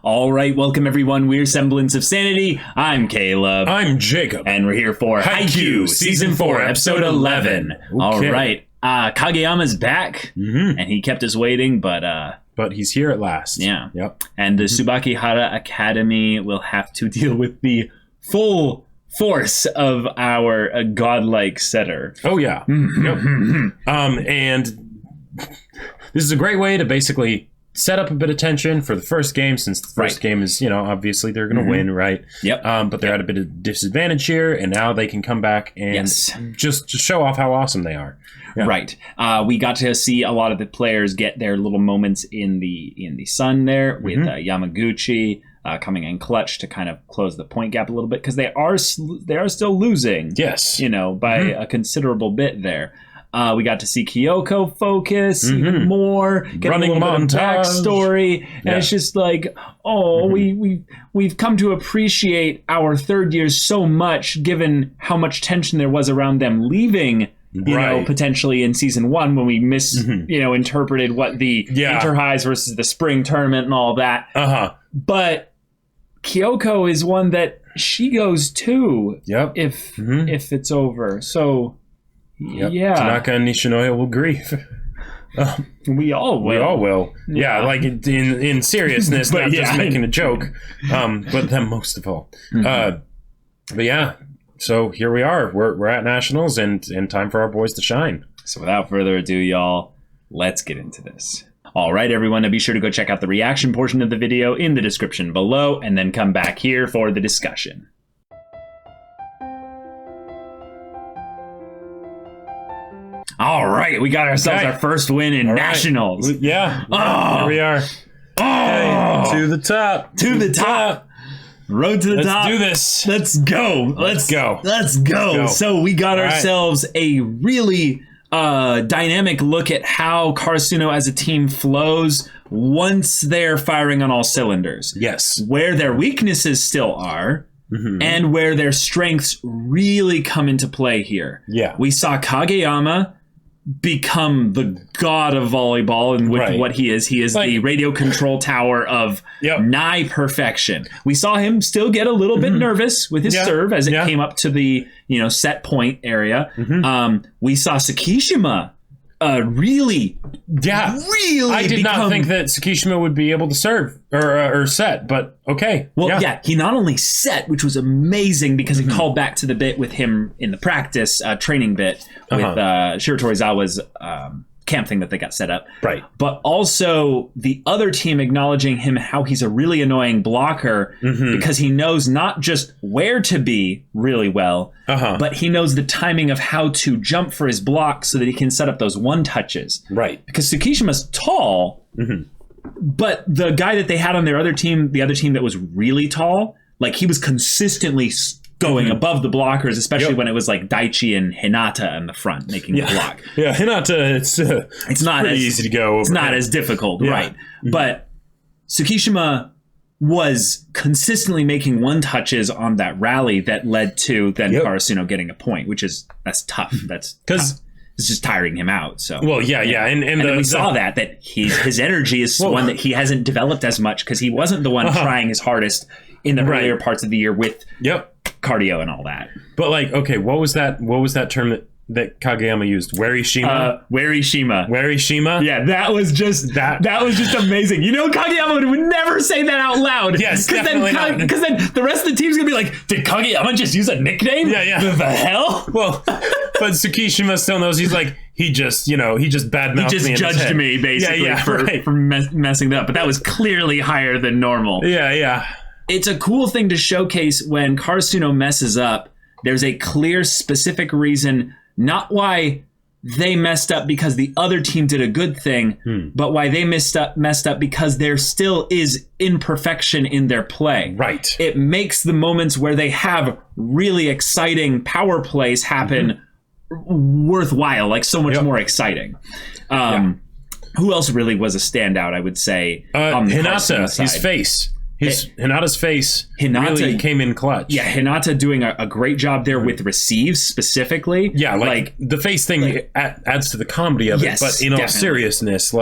All right, welcome everyone. We're Semblance of Sanity. I'm Caleb. I'm Jacob. And we're here for Haikyuu, Season 4, Episode 11. Okay. All right, Kageyama's back, and he kept us waiting, but he's here at last. Yeah. Yep. And the Tsubakihara Academy will have to deal with the full force of our godlike setter. Oh, yeah. Yep. And this is a great way to basically set up a bit of tension for the first game, since the first game is, obviously they're going to win, right? Yep. But they're at a bit of disadvantage here, and now they can come back and just show off how awesome they are. Yeah. Right. We got to see a lot of the players get their little moments in the sun there with Yamaguchi coming in clutch to kind of close the point gap a little bit, because they are still losing. Yes. By a considerable bit there. We got to see Kyoko focus even more, get running a little bit of backstory, and it's just like, we've come to appreciate our third years so much, given how much tension there was around them leaving. Potentially in season 1 when we interpreted what the inter-highs versus the spring tournament and all that. But Kyoko is one that she goes to if it's over. So yeah, Tanaka and Nishinoya will grieve. We all will. We all will. Yeah, like in seriousness, not just making a joke. But them most of all. But yeah. So here we are. We're at Nationals, and time for our boys to shine. So without further ado, y'all, let's get into this. All right, everyone, now be sure to go check out the reaction portion of the video in the description below, and then come back here for the discussion. All right, we got ourselves our first win in Nationals. Yeah. Here we are. Okay, to the top. To the top. Road to the top. Let's do this. Let's go. Let's go. So we got ourselves a really dynamic look at how Karasuno as a team flows once they're firing on all cylinders. Yes. Where their weaknesses still are, and where their strengths really come into play here. Yeah. We saw Kageyama become the god of volleyball, and with what he is the radio control tower of nigh perfection. We saw him still get a little bit nervous with his serve as it came up to the set point area. We saw Tsukishima really I did not think that Tsukishima would be able to serve or set, but okay. Well, he not only set, which was amazing because it called back to the bit with him in the practice training bit with Shiratorizawa's camp thing that they got set up. Right. But also the other team acknowledging him, how he's a really annoying blocker because he knows not just where to be really well, but he knows the timing of how to jump for his block so that he can set up those one touches. Right. Because Tsukishima's tall, but the guy that they had on their other team, the other team that was really tall, like he was consistently going above the blockers, especially when it was like Daichi and Hinata in the front making the block. Yeah, Hinata, it's not pretty easy to go over. It's not as difficult, right? But Tsukishima was consistently making one touches on that rally that led to then Karasuno getting a point, that's tough. That's because it's just tiring him out. So and then we saw that his energy is one that he hasn't developed as much because he wasn't the one trying his hardest in the earlier parts of the year with cardio and all that. But what was that term that Kageyama used? Werishima? Werishima? Yeah, that was just amazing. Kageyama would never say that out loud. Yes, because then the rest of the team's gonna be like, did Kageyama just use a nickname? Yeah. The hell? Well, but Tsukishima still knows. He's like, he just badmouthed me. He just judged me basically for messing that up. But that was clearly higher than normal. Yeah. It's a cool thing to showcase when Karasuno messes up. There's a clear, specific reason, not why they messed up because the other team did a good thing, but why they messed up because there still is imperfection in their play. Right. It makes the moments where they have really exciting power plays happen worthwhile, like so much more exciting. Who else really was a standout, I would say? Hinata, his face. Hinata's face really came in clutch. Yeah, Hinata doing a great job there with receives specifically. Yeah, like the face thing adds to the comedy of it. But in all seriousness,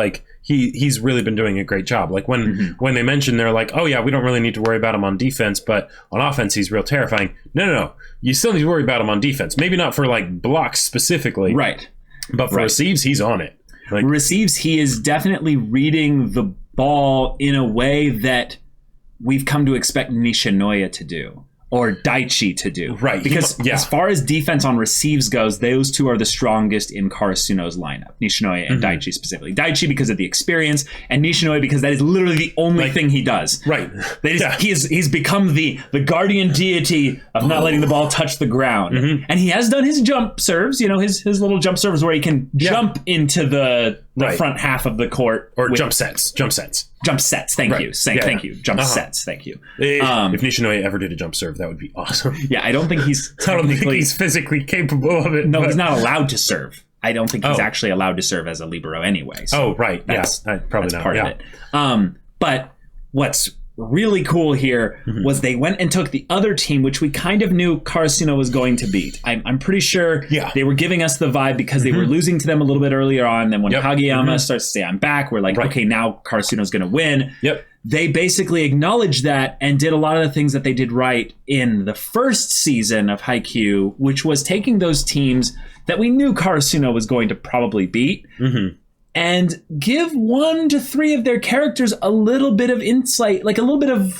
he's really been doing a great job. Like when they mentioned, they're like, oh yeah, we don't really need to worry about him on defense, but on offense he's real terrifying. No, you still need to worry about him on defense. Maybe not for like blocks specifically, right? But for receives, he's on it. Like, receives, he is definitely reading the ball in a way that we've come to expect Nishinoya to do, or Daichi to do. Right. Because as far as defense on receives goes, those two are the strongest in Karasuno's lineup. Nishinoya and Daichi specifically. Daichi because of the experience, and Nishinoya because that is literally the only thing he does. Right. He's become the guardian deity of not letting the ball touch the ground. And he has done his jump serves, his little jump serves where he can jump into the front half of the court. Or jump sets. Jump sets. Thank you. Thank you. Jump sets. Thank you. If Nishinoya ever did a jump serve, that would be awesome. Yeah, I don't think he's physically capable of it. No, he's not allowed to serve. I don't think he's actually allowed to serve as a libero anyway. So right. That's probably that's not part of it. But what's really cool here was they went and took the other team, which we kind of knew Karasuno was going to beat. I'm pretty sure they were giving us the vibe because they were losing to them a little bit earlier on. Then when Kageyama starts to say, I'm back, we're like, okay, now Karasuno's going to win. They basically acknowledged that and did a lot of the things that they did right in the first season of Haikyuu, which was taking those teams that we knew Karasuno was going to probably beat and give 1 to 3 of their characters a little bit of insight, like a little bit of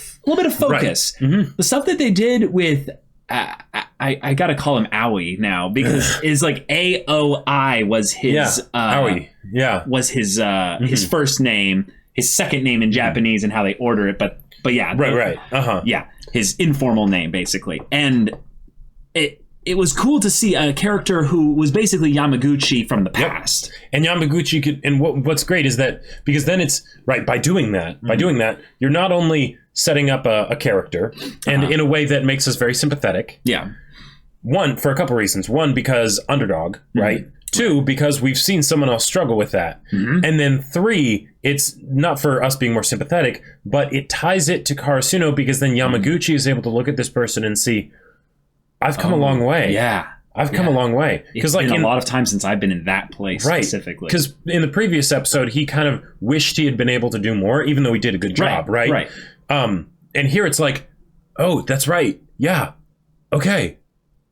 focus. The stuff that they did with I gotta call him Aoi now because it's like AOI was his Aoi. Was his first name, his second name in Japanese and how they order it, but his informal name basically. And it was cool to see a character who was basically Yamaguchi from the past. And Yamaguchi could, and what's great is that because then it's by doing that, you're not only setting up a character and in a way that makes us very sympathetic. One, for a couple reasons. One, because underdog, right? 2, because we've seen someone else struggle with that. And then 3, it's not for us being more sympathetic, but it ties it to Karasuno because then Yamaguchi is able to look at this person and see, I've come a long way. I've come a long way. Because like a lot of times since I've been in that place specifically. Because in the previous episode, he kind of wished he had been able to do more, even though he did a good job, right? And here it's like, oh, that's right. Yeah. Okay.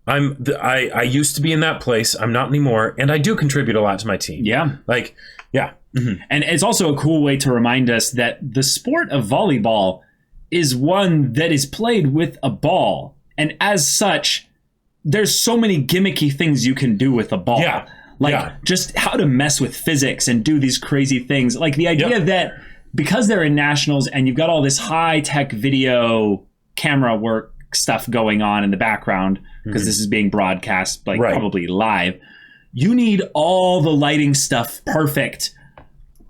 I used to be in that place. I'm not anymore. And I do contribute a lot to my team. And it's also a cool way to remind us that the sport of volleyball is one that is played with a ball. And as such, there's so many gimmicky things you can do with a ball. Just how to mess with physics and do these crazy things. Like the idea that because they're in nationals and you've got all this high-tech video camera work stuff going on in the background, because this is being broadcast probably live, you need all the lighting stuff perfect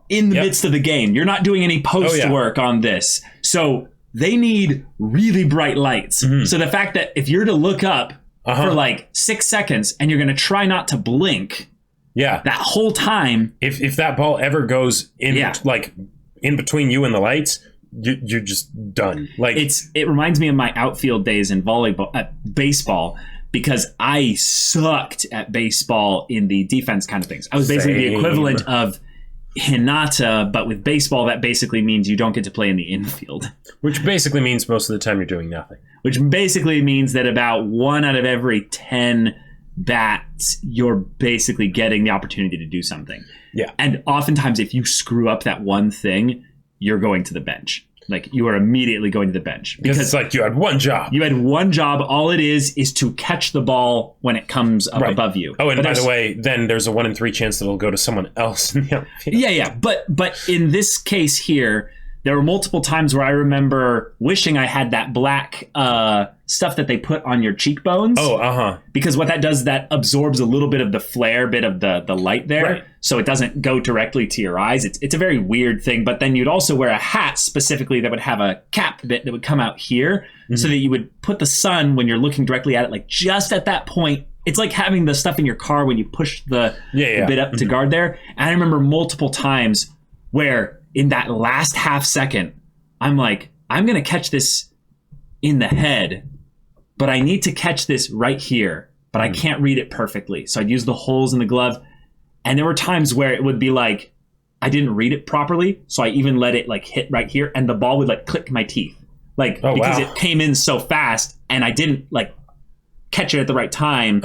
in the midst of the game. You're not doing any post work on this. So they need really bright lights. So the fact that if you're to look up for like 6 seconds and you're going to try not to blink that whole time. If that ball ever goes in in between you and the lights, you're just done. Like it reminds me of my outfield days in baseball, because I sucked at baseball in the defense kind of things. I was basically the equivalent of Hinata, but with baseball, that basically means you don't get to play in the infield. Which basically means most of the time you're doing nothing. Which basically means that about 1 out of every 10 bats, you're basically getting the opportunity to do something. And oftentimes, if you screw up that one thing, you're going to the bench. Like, you are immediately going to the bench. Because it's like you had one job. You had one job. All it is to catch the ball when it comes up above you. Oh, and by the way, then there's a 1 in 3 chance that it'll go to someone else. But in this case here, there were multiple times where I remember wishing I had that black stuff that they put on your cheekbones. Because what that does, that absorbs a little bit of the flare, bit of the light there. So it doesn't go directly to your eyes. It's a very weird thing. But then you'd also wear a hat specifically that would have a cap bit that would come out here, so that you would put the sun when you're looking directly at it, like just at that point. It's like having the stuff in your car when you push the bit up to guard there. And I remember multiple times where in that last half second, I'm like, I'm going to catch this in the head, but I need to catch this right here, but I can't read it perfectly. So I'd use the holes in the glove. And there were times where it would be like, I didn't read it properly, so I even let it like hit right here, and the ball would like click my teeth, like because it came in so fast, and I didn't like catch it at the right time,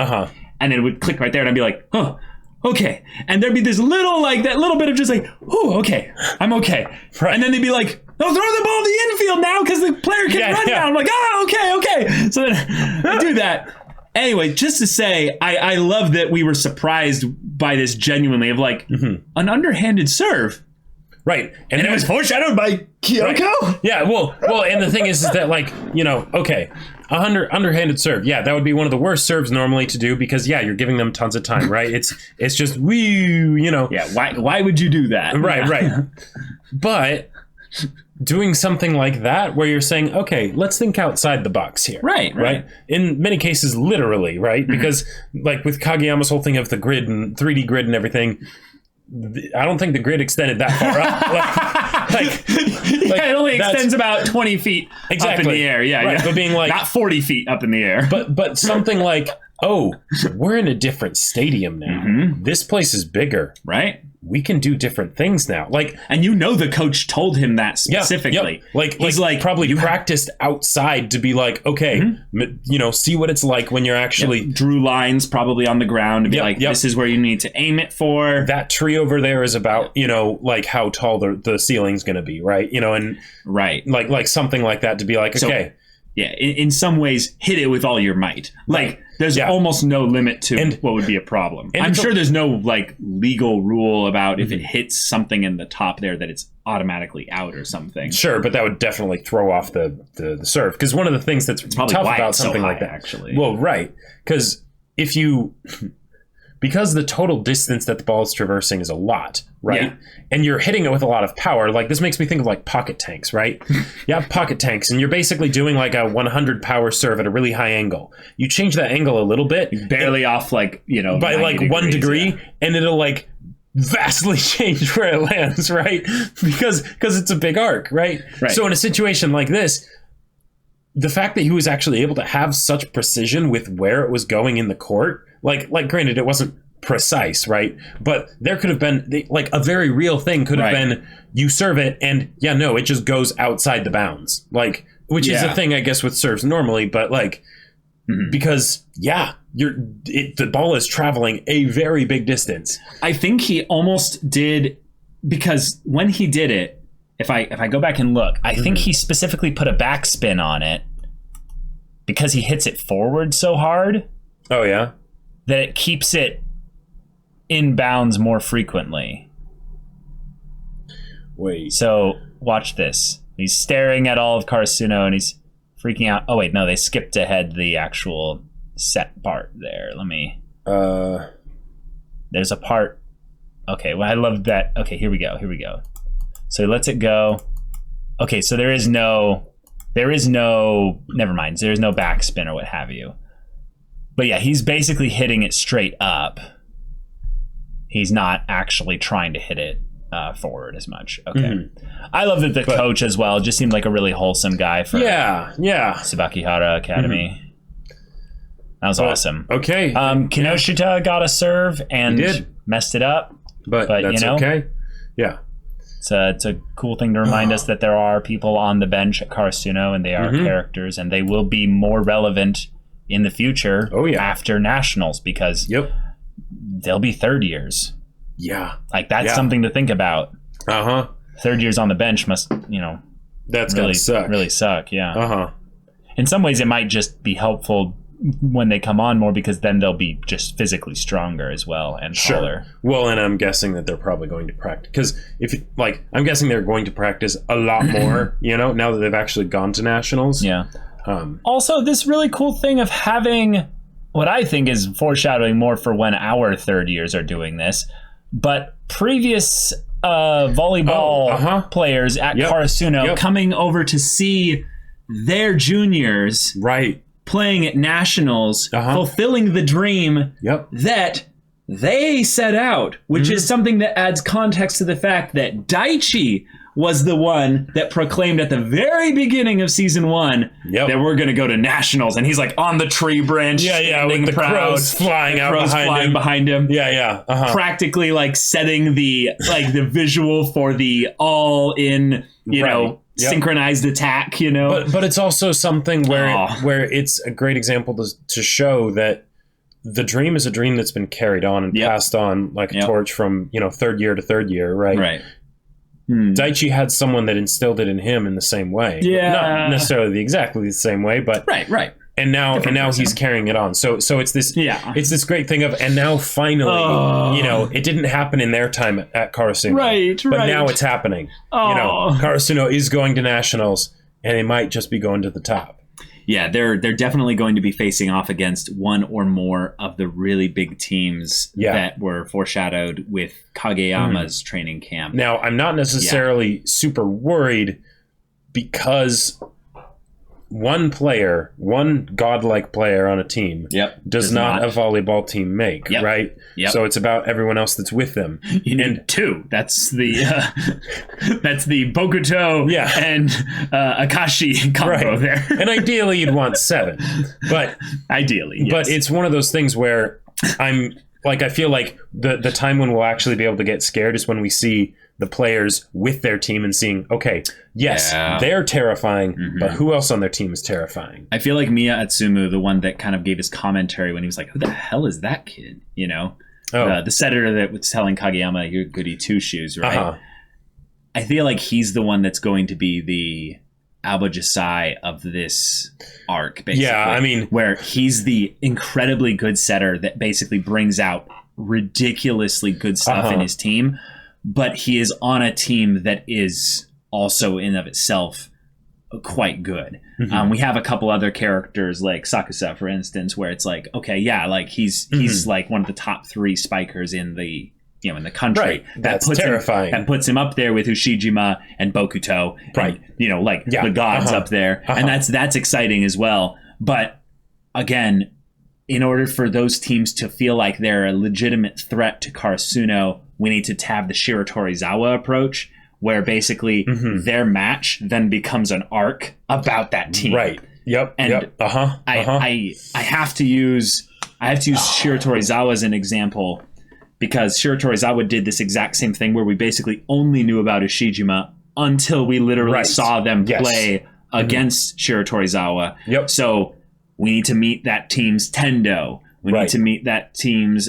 and it would click right there, and I'd be like, oh, okay, and there'd be this little like that little bit of just like, oh, okay, I'm okay, and then they'd be like, no, throw the ball to the infield now because the player can run now. I'm like, okay. So then I do that. Anyway, just to say, I love that we were surprised by this genuinely of like an underhanded serve. Right. And it was foreshadowed by Kyoko. Right. Yeah, well, and the thing is that like, okay, underhanded serve. Yeah, that would be one of the worst serves normally to do because you're giving them tons of time, right? It's just Yeah, why would you do that? Right. But doing something like that where you're saying, okay, let's think outside the box here. Right. In many cases, literally, right? Because like with Kageyama's whole thing of the grid and 3D grid and everything, I don't think the grid extended that far up. It only extends about 20 feet up in the air. Yeah, right. But being like not 40 feet up in the air. But something like, oh, we're in a different stadium now. This place is bigger. Right. We can do different things now. Like, and the coach told him that specifically. Like he's like probably practiced outside to be like, okay, see what it's like when you're actually drew lines probably on the ground to be like, this is where you need to aim it for. That tree over there is about, like how tall the ceiling's going to be, right? And like something like that to be like, okay. Yeah, in some ways, hit it with all your might. Like, there's almost no limit to what would be a problem. I'm sure there's no, like, legal rule about if it hits something in the top there that it's automatically out or something. Sure, but that would definitely throw off the serve. Because one of the things that's tough about something like that, actually. Well, right. Because because the total distance that the ball is traversing is a lot, right? Yeah. And you're hitting it with a lot of power. Like, this makes me think of like pocket tanks, right? You have pocket tanks, and you're basically doing like a 100 power serve at a really high angle. You change that angle a little bit. Barely off like, by like 1 degree, and it'll like vastly change where it lands, right? Because it's a big arc, right? So in a situation like this, the fact that he was actually able to have such precision with where it was going in the court, like granted, it wasn't precise, right? But there could have been like a very real thing could have been you serve it and it just goes outside the bounds, like, which is a thing I guess with serves normally, but like because the ball is traveling a very big distance. I think he almost did, because when he did it, if I go back and look, I think he specifically put a backspin on it because he hits it forward so hard. Oh yeah. That it keeps it in bounds more frequently. Wait. So watch this. He's staring at all of Karasuno and he's freaking out. Oh wait, no, they skipped ahead the actual set part there. Let me. There's a part. Okay, well I love that. Okay, here we go. So he lets it go. Okay, so there is no. Never mind. There is no backspin or what have you. But yeah, he's basically hitting it straight up. He's not actually trying to hit it forward as much. Okay. I love that the coach as well just seemed like a really wholesome guy for Tsubakihara Academy. That was awesome. Okay. Kinoshita got a serve and messed it up. But that's okay. Yeah. It's a cool thing to remind us that there are people on the bench at Karasuno and they are characters and they will be more relevant in the future after nationals because they'll be third years. Yeah. Like that's something to think about. Third years on the bench must, that's really suck. Really suck. Yeah. In some ways it might just be helpful when they come on more because then they'll be just physically stronger as well and taller. Well, and I'm guessing that they're probably going to practice because I'm guessing they're going to practice a lot more, now that they've actually gone to nationals. Yeah. Also, this really cool thing of having what I think is foreshadowing more for when our third years are doing this, but previous volleyball players at Karasuno coming over to see their juniors playing at nationals, fulfilling the dream that they set out, which is something that adds context to the fact that Daichi was the one that proclaimed at the very beginning of season 1 that we're going to go to nationals. And he's like on the tree branch. With the crows flying out behind him. Practically like setting the visual for the all in, synchronized attack, But it's also something where it's a great example to show that the dream is a dream that's been carried on and passed on like a torch from, third year to third year, right? Right. Daichi had someone that instilled it in him in the same way. Yeah. Not necessarily exactly the same way, but right. And now he's carrying it on. So it's this it's this great thing of, and now finally, it didn't happen in their time at Karasuno. Right. But now it's happening. Karasuno is going to nationals, and they might just be going to the top. Yeah, they're definitely going to be facing off against one or more of the really big teams that were foreshadowed with Kageyama's training camp. Now, I'm not necessarily super worried because one godlike player on a team does not a volleyball team make, right? Yep. So it's about everyone else that's with them. You need two. That's the Bokuto and Akashi combo there. And ideally you'd want 7. But ideally, yes. But it's one of those things where I feel like the time when we'll actually be able to get scared is when we see the players with their team and seeing, they're terrifying, but who else on their team is terrifying? I feel like Miya Atsumu, the one that kind of gave his commentary when he was like, who the hell is that kid? The setter that was telling Kageyama, you're goody two shoes, right? Uh-huh. I feel like he's the one that's going to be the Abojisai of this arc, basically. Yeah, I mean, where he's the incredibly good setter that basically brings out ridiculously good stuff in his team, but he is on a team that is also in of itself quite good. We have a couple other characters like Sakusa, for instance, where it's like, he's like one of the top 3 spikers in the country. Right. That's terrifying. That puts him up there with Ushijima and Bokuto. Right. And, the gods up there. And that's exciting as well. But again, in order for those teams to feel like they're a legitimate threat to Karasuno, we need to have the Shiratorizawa approach, where basically their match then becomes an arc about that team. Right. Yep. And I have to use Shiratorizawa as an example, because Shiratorizawa did this exact same thing where we basically only knew about Ushijima until we literally saw them play against Shiratorizawa. Yep. So we need to meet that team's Tendo. We need to meet that team's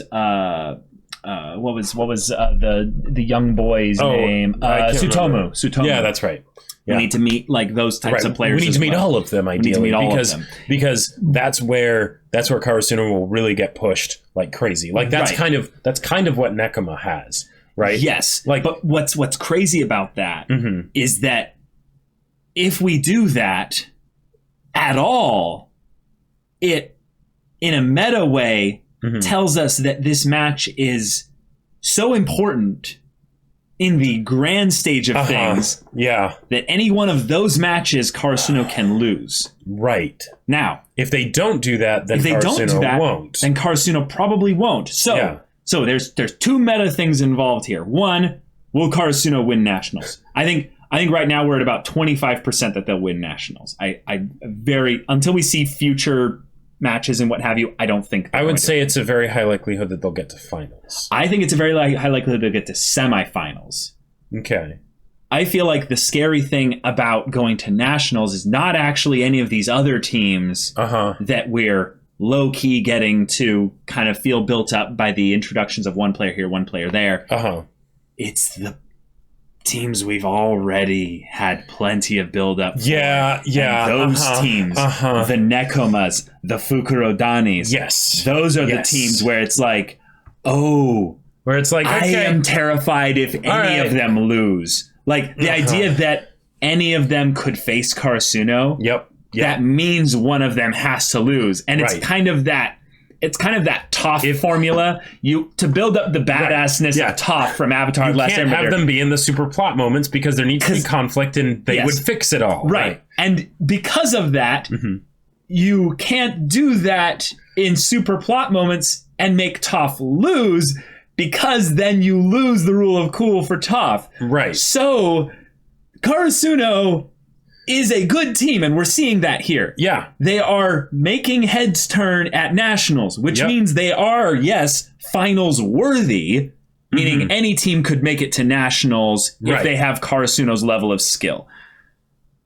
what was the young bo's name? Sutomu. Yeah, that's right. Yeah. We need to meet those types of players. We need to meet all of them, ideally, because that's where Karasuno will really get pushed like crazy. That's kind of what Nekoma has, right? Yes. But what's crazy about that is that if we do that at all, it in a meta way tells us that this match is so important in the grand stage of things that any one of those matches Karasuno can lose. Right. Now, if they don't do that, then Karasuno won't. Then Karasuno probably won't. So there's 2 meta things involved here. One, will Karasuno win nationals? I think right now we're at about 25% that they'll win nationals. Until we see future matches and what have you, I don't think I would say it's a very high likelihood that they'll get to finals. I think it's a very high likelihood they'll get to semifinals. Okay. I feel like the scary thing about going to nationals is not actually any of these other teams that we're low-key getting to kind of feel built up by the introductions of one player here, one player there. It's the teams we've already had plenty of build-up for. Yeah. And those teams, the Nekomas, the Fukurodanis. Yes. Those are the teams where it's like, where it's like, I am terrified if any of them lose. The idea that any of them could face Karasuno, that means one of them has to lose. And it's kind of that Toph formula. To build up the badassness of Toph from Avatar: The Last Airbender. You can't have them be in the super plot moments because there needs to be conflict and they would fix it all. Right. And because of that, you can't do that in super plot moments and make Toph lose, because then you lose the rule of cool for Toph. Right. So Karasuno is a good team, and we're seeing that here. Yeah. They are making heads turn at nationals, which means they are, yes, finals worthy, meaning any team could make it to nationals if they have Karasuno's level of skill.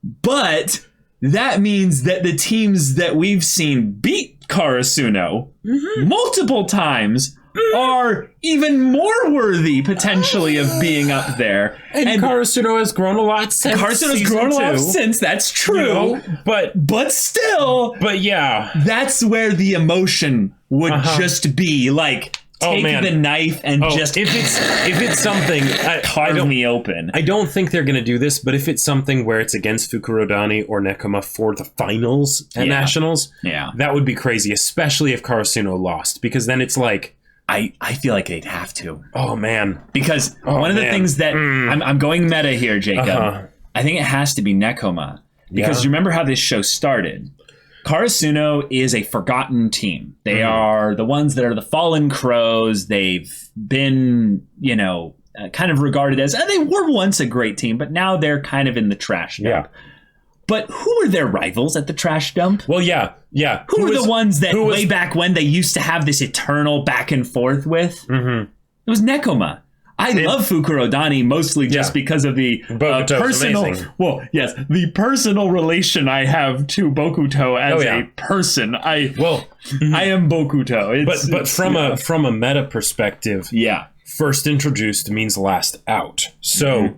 But that means that the teams that we've seen beat Karasuno multiple times are even more worthy potentially of being up there. And Karasuno has grown a lot since. Karasuno's grown a lot since, that's true. You know, but still. But yeah. That's where the emotion would just be like, take the knife and just if it's something carve me open. I don't think they're going to do this, but if it's something where it's against Fukurodani or Nekoma for the finals at nationals, that would be crazy, especially if Karasuno lost, because then it's like I feel like they'd have to. Oh man, because one of the things that I'm going meta here, Jacob. I think it has to be Nekoma, because you remember how this show started. Karasuno is a forgotten team. They are the ones that are the fallen crows. They've been, kind of regarded as, they were once a great team, but now they're kind of in the trash dump. But who were their rivals at the trash dump? Well, yeah. Who were the ones that way back when they used to have this eternal back and forth with? It was Nekoma. I love Fukurodani mostly just because of the personal, the personal relation I have to Bokuto as a person. I am Bokuto. But from a meta perspective, first introduced means last out. So,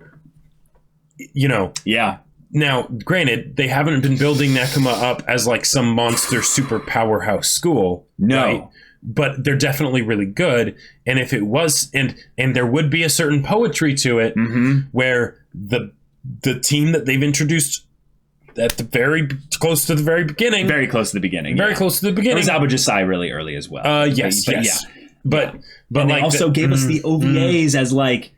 Now, granted, they haven't been building Nekoma up as like some monster super powerhouse school. No. Right? But they're definitely really good. And if it was, and there would be a certain poetry to it where the team that they've introduced at the very close to the very beginning. Very close to the beginning. Very close to the beginning. It was Aobujisai really early as well. Yes. But and they also gave us the OVAs as like,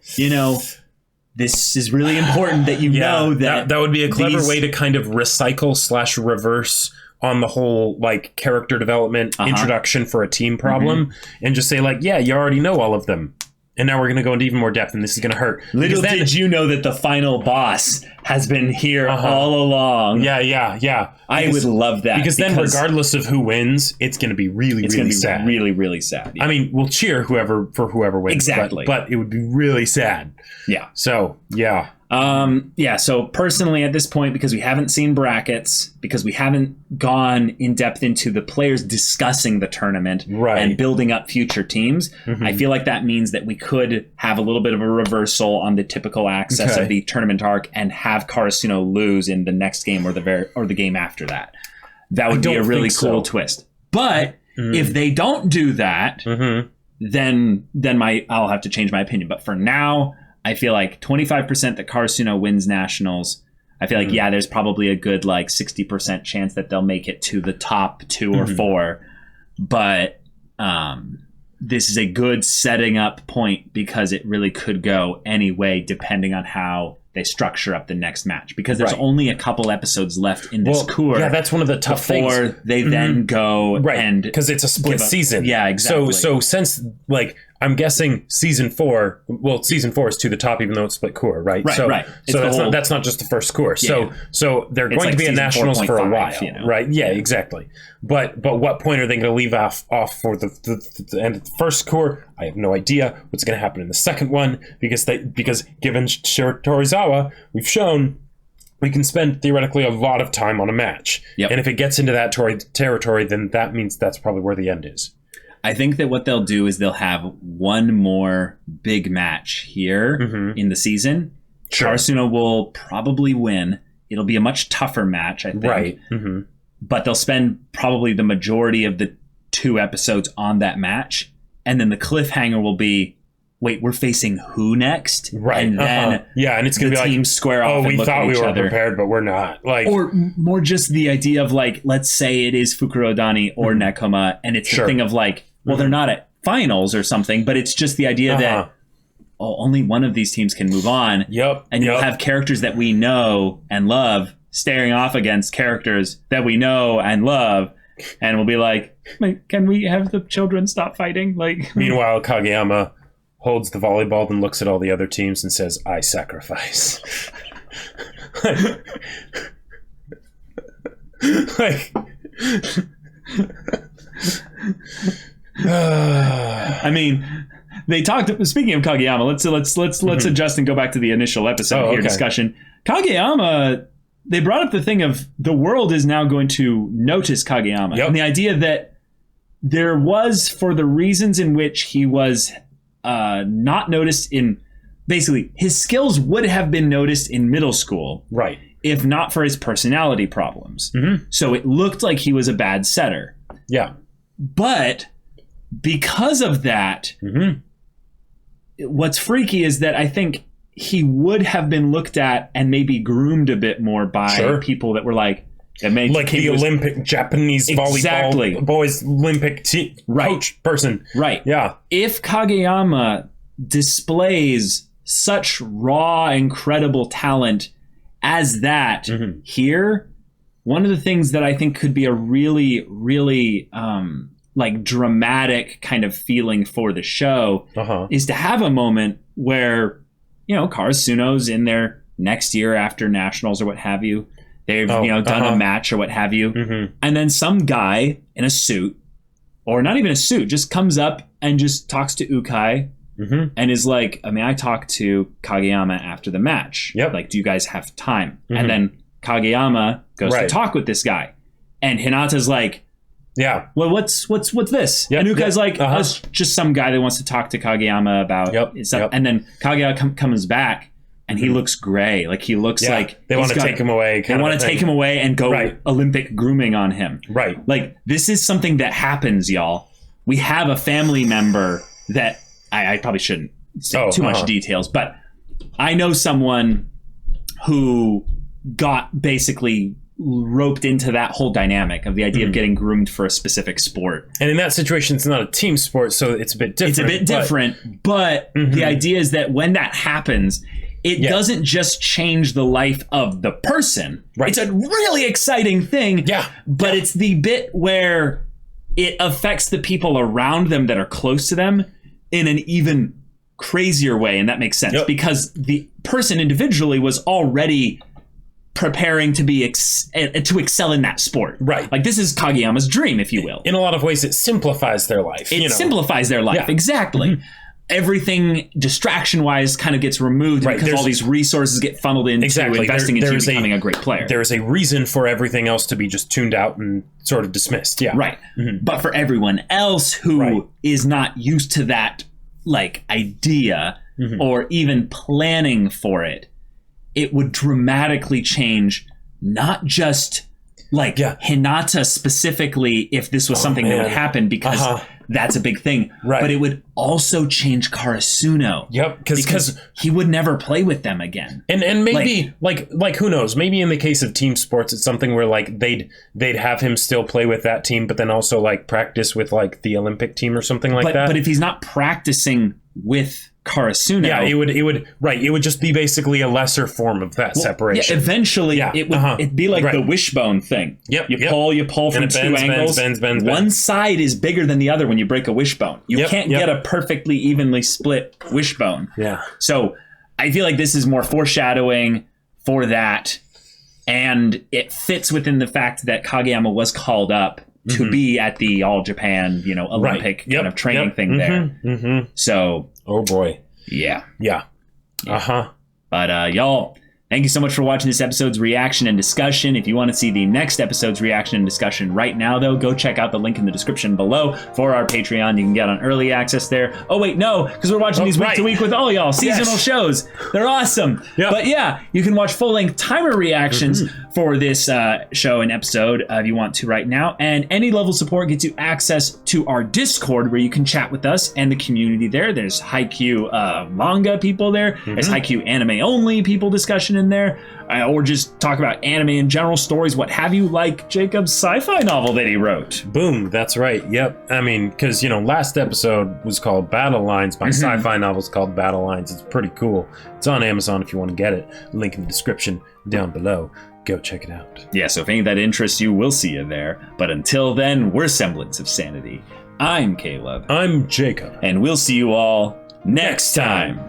this is really important that know that would be a clever way to kind of recycle / reverse on the whole like character development introduction for a team problem and just say like, you already know all of them. And now we're going to go into even more depth and this is going to hurt. Little did you know that the final boss has been here all along. Yeah. I would love that. Because then regardless of who wins, it's going to be really sad. Really, really sad. Yeah. I mean, we'll cheer whoever wins. Exactly. But it would be really sad. Yeah. So, yeah. So personally at this point, because we haven't seen brackets, because we haven't gone in depth into the players discussing the tournament and building up future teams, I feel like that means that we could have a little bit of a reversal on the typical access of the tournament arc and have Karasuno lose in the next game or the game after that. That would be a really cool twist. But if they don't do that, then I'll have to change my opinion. But for now, I feel like 25% that Karasuno wins nationals. I feel like, there's probably a good 60% chance that they'll make it to the top 2 or 4. But this is a good setting up point because it really could go any way depending on how they structure up the next match. Because there's only a couple episodes left in this cour. Yeah, that's one of the tough things. Before they then go and... Because it's a split season. Yeah, exactly. So since I'm guessing season 4 is to the top, even though it's split cour, right? Right. So that's not just the first cour. So they're going to be at nationals for a while, right? Yeah, exactly. But what point are they going to leave off for the end of the first cour? I have no idea what's going to happen in the second one because given Shiratorizawa, we've shown we can spend theoretically a lot of time on a match. Yep. And if it gets into that territory, then that means that's probably where the end is. I think that what they'll do is they'll have one more big match here in the season. Sure. Karasuno will probably win. It'll be a much tougher match, I think. Right. But they'll spend probably the majority of the 2 episodes on that match. And then the cliffhanger will be, wait, we're facing who next? Right. And then and it's going to be like, teams square off and look at each other. We thought we were prepared, but we're not. Or more just the idea of let's say it is Fukurodani or Nekoma, and it's the thing of they're not at finals or something, but it's just the idea that only one of these teams can move on. And you'll have characters that we know and love staring off against characters that we know and love, and we'll be like, can we have the children stop fighting? Meanwhile, Kageyama holds the volleyball and looks at all the other teams and says, I sacrifice. Like, I mean, they talked. Speaking of Kageyama, let's adjust and go back to the initial episode discussion. Kageyama, they brought up the thing of the world is now going to notice Kageyama, and the idea that there was, for the reasons in which he was not noticed in, basically his skills would have been noticed in middle school, right? If not for his personality problems. So it looked like he was a bad setter. Yeah. But because of that, what's freaky is that I think he would have been looked at and maybe groomed a bit more by people that were like, like the Olympic Japanese volleyball boys Olympic coach person. Right. Yeah. If Kageyama displays such raw, incredible talent as that here, one of the things that I think could be a really, really like dramatic kind of feeling for the show is to have a moment where, you know, Karasuno's in their next year after nationals or what have you. They've done a match or what have you. And then some guy in a suit, or not even a suit, just comes up and just talks to Ukai and is like, may I talk to Kageyama after the match? Like, do you guys have time? And then Kageyama goes to talk with this guy. And Hinata's like, well, what's this? And Ukai's like, it's just some guy that wants to talk to Kageyama about stuff. And then Kageyama comes back. And he looks gray. Like, he looks like... They want to take him away. They want to take him away and go Olympic grooming on him. Right. Like, this is something that happens, y'all. We have a family member that... I probably shouldn't say too much details, but I know someone who got basically roped into that whole dynamic of the idea of getting groomed for a specific sport. And in that situation, it's not a team sport, so it's a bit different. It's a bit different, but the idea is that when that happens... It doesn't just change the life of the person. Right. It's a really exciting thing. Yeah. But it's the bit where it affects the people around them that are close to them in an even crazier way. And that makes sense because the person individually was already preparing to be to excel in that sport. Right. Like, this is Kageyama's dream, if you will. In a lot of ways, it simplifies their life. It simplifies their life. Yeah. Exactly. Everything distraction-wise kind of gets removed because all these resources get funneled into investing into becoming a great player. There is a reason for everything else to be just tuned out and sort of dismissed. Yeah. Right. But for everyone else who is not used to that like idea or even planning for it, it would dramatically change not just like Hinata specifically if this was something that would happen because that's a big thing. Right. But it would also change Karasuno. Yep. Because he would never play with them again. And maybe like who knows? Maybe in the case of team sports, it's something where like they'd have him still play with that team, but then also like practice with like the Olympic team or something like that. But if he's not practicing with Karasuno, it would just be basically a lesser form of that separation. Yeah, eventually it'd be like the wishbone thing. Yep. You pull from two angles. Bends. One side is bigger than the other when you break a wishbone. You can't get a perfectly evenly split wishbone. Yeah. So I feel like this is more foreshadowing for that, and it fits within the fact that Kageyama was called up to be at the All Japan, Olympic kind of training thing there. So. Oh boy. Yeah. But y'all, thank you so much for watching this episode's reaction and discussion. If you want to see the next episode's reaction and discussion right now, though, go check out the link in the description below for our Patreon. You can get on early access there. Oh, wait, no, because we're watching these week to week with all y'all. Seasonal shows. They're awesome. Yep. But yeah, you can watch full-length timer reactions for this show and episode if you want to right now. And any level support gets you access to our Discord where you can chat with us and the community there. There's Haikyuu manga people there. There's Haikyuu anime only people discussion in there. Or just talk about anime in general, stories, what have you, like Jacob's sci-fi novel that he wrote. Boom, that's right. Yep. I mean, because, last episode was called Battle Lines. My sci-fi novel's called Battle Lines. It's pretty cool. It's on Amazon if you want to get it. Link in the description down below. Go check it out. Yeah, so if any of that interests you, we'll see you there. But until then, we're Semblance of Sanity. I'm Caleb. I'm Jacob. And we'll see you all next time.